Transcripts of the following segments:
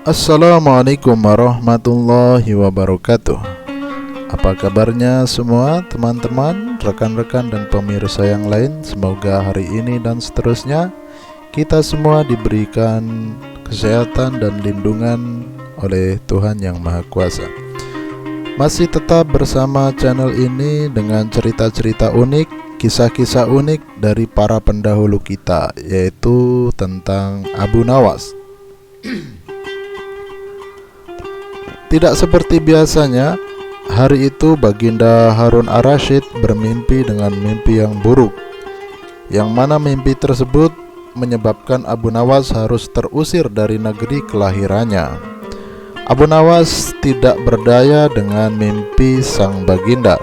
Assalamualaikum warahmatullahi wabarakatuh. Apa kabarnya semua teman-teman, rekan-rekan dan pemirsa yang lain? Semoga hari ini dan seterusnya kita semua diberikan kesehatan dan lindungan oleh Tuhan Yang Maha Kuasa. Masih tetap bersama channel ini dengan cerita-cerita unik, kisah-kisah unik dari para pendahulu kita, yaitu tentang Abu Nawas. Tidak seperti biasanya, hari itu Baginda Harun ar-Rasyid bermimpi dengan mimpi yang buruk, yang mana mimpi tersebut menyebabkan Abu Nawas harus terusir dari negeri kelahirannya. Abu Nawas tidak berdaya dengan mimpi sang Baginda.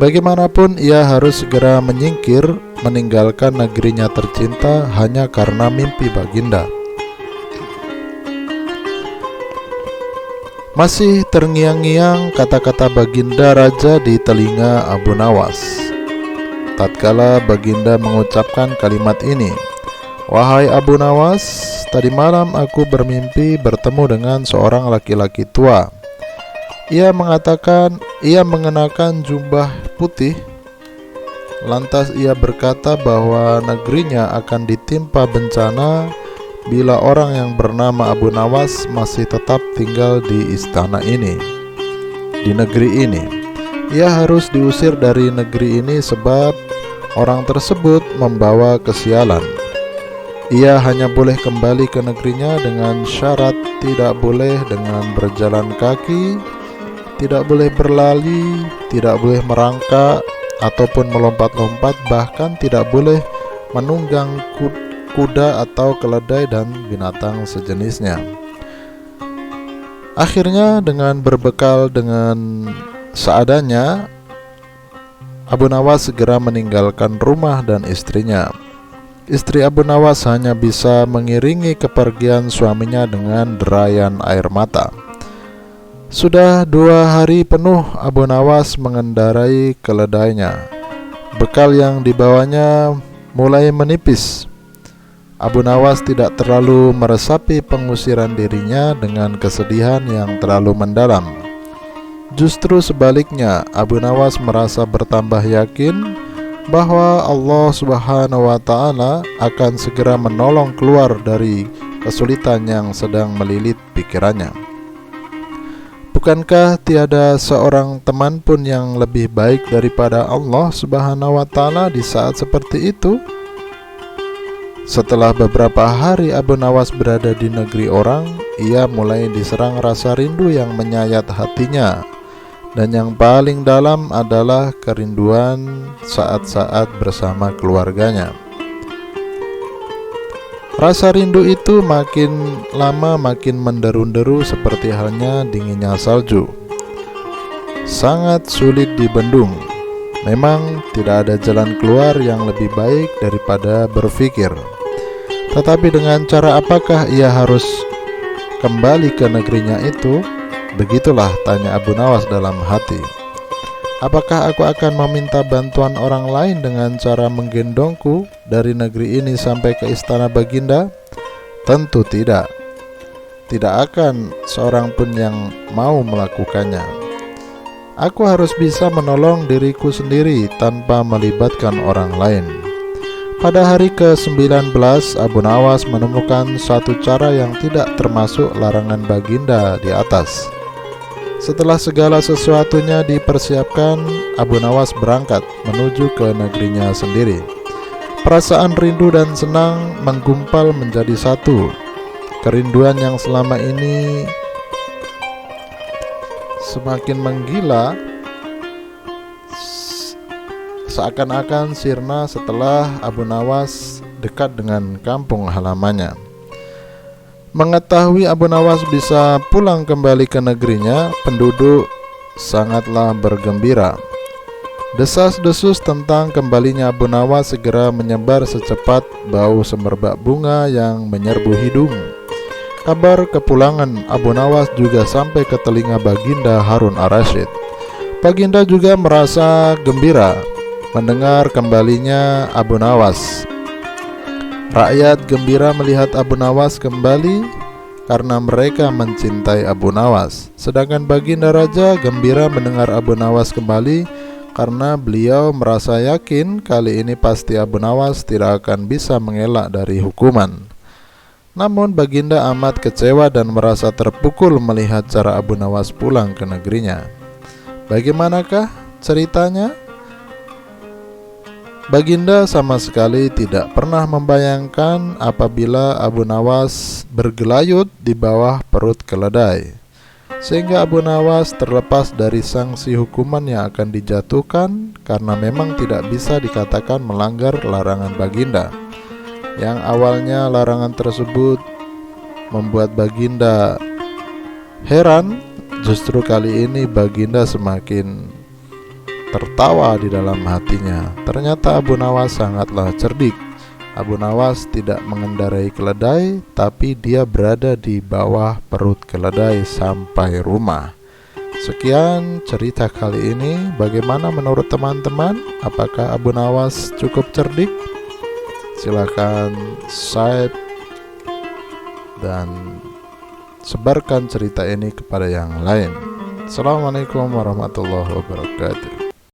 Bagaimanapun ia harus segera menyingkir, meninggalkan negerinya tercinta hanya karena mimpi Baginda. Masih terngiang-ngiang kata-kata Baginda Raja di telinga Abu Nawas. Tatkala Baginda mengucapkan kalimat ini, "Wahai Abu Nawas, tadi malam aku bermimpi bertemu dengan seorang laki-laki tua. Ia mengenakan jubah putih. Lantas ia berkata bahwa negerinya akan ditimpa bencana bila orang yang bernama Abu Nawas masih tetap tinggal di istana ini, di negeri ini. Ia harus diusir dari negeri ini sebab orang tersebut membawa kesialan. Ia hanya boleh kembali ke negerinya dengan syarat tidak boleh dengan berjalan kaki, tidak boleh berlari, tidak boleh merangkak ataupun melompat-lompat, bahkan tidak boleh menunggang kuda atau keledai dan binatang sejenisnya." Akhirnya dengan berbekal dengan seadanya, Abu Nawas segera meninggalkan rumah dan istrinya. Istri Abu Nawas hanya bisa mengiringi kepergian suaminya dengan derayan air mata. Sudah 2 hari penuh Abu Nawas mengendarai keledainya. Bekal yang dibawanya mulai menipis. Abu Nawas tidak terlalu meresapi pengusiran dirinya dengan kesedihan yang terlalu mendalam. Justru sebaliknya, Abu Nawas merasa bertambah yakin bahwa Allah Subhanahu wa Ta'ala akan segera menolong keluar dari kesulitan yang sedang melilit pikirannya. Bukankah tiada seorang teman pun yang lebih baik daripada Allah Subhanahu wa Ta'ala di saat seperti itu? Setelah beberapa hari Abu Nawas berada di negeri orang, ia mulai diserang rasa rindu yang menyayat hatinya, dan yang paling dalam adalah kerinduan saat-saat bersama keluarganya. Rasa rindu itu makin lama makin menderu-deru seperti halnya dinginnya salju. Sangat sulit dibendung. Memang tidak ada jalan keluar yang lebih baik daripada berpikir. Tetapi dengan cara apakah ia harus kembali ke negerinya itu? Begitulah tanya Abu Nawas dalam hati. Apakah aku akan meminta bantuan orang lain dengan cara menggendongku dari negeri ini sampai ke istana Baginda? Tentu tidak. Tidak akan seorang pun yang mau melakukannya. Aku harus bisa menolong diriku sendiri tanpa melibatkan orang lain. Pada hari ke-19, Abu Nawas menemukan satu cara yang tidak termasuk larangan Baginda di atas. Setelah segala sesuatunya dipersiapkan, Abu Nawas berangkat menuju ke negerinya sendiri. Perasaan rindu dan senang menggumpal menjadi satu. Kerinduan yang selama ini semakin menggila, seakan-akan sirna setelah Abu Nawas dekat dengan kampung halamannya. Mengetahui Abu Nawas bisa pulang kembali ke negerinya, penduduk sangatlah bergembira. Desas-desus tentang kembalinya Abu Nawas segera menyebar secepat bau semerbak bunga yang menyerbu hidung. Kabar kepulangan Abu Nawas juga sampai ke telinga Baginda Harun ar-Rasyid. Baginda juga merasa gembira mendengar kembalinya Abu Nawas. Rakyat gembira melihat Abu Nawas kembali karena mereka mencintai Abu Nawas. Sedangkan Baginda Raja gembira mendengar Abu Nawas kembali karena beliau merasa yakin kali ini pasti Abu Nawas tidak akan bisa mengelak dari hukuman. Namun Baginda amat kecewa dan merasa terpukul melihat cara Abu Nawas pulang ke negerinya. Bagaimanakah ceritanya? Baginda sama sekali tidak pernah membayangkan apabila Abu Nawas bergelayut di bawah perut keledai, sehingga Abu Nawas terlepas dari sanksi hukuman yang akan dijatuhkan karena memang tidak bisa dikatakan melanggar larangan Baginda. Yang awalnya larangan tersebut membuat Baginda heran, justru kali ini Baginda semakin tertawa di dalam hatinya. Ternyata Abu Nawas sangatlah cerdik. Abu Nawas tidak mengendarai keledai, tapi dia berada di bawah perut keledai sampai rumah. Sekian cerita kali ini. Bagaimana menurut teman-teman? Apakah Abu Nawas cukup cerdik? Silakan share dan sebarkan cerita ini kepada yang lain. Assalamualaikum warahmatullahi wabarakatuh.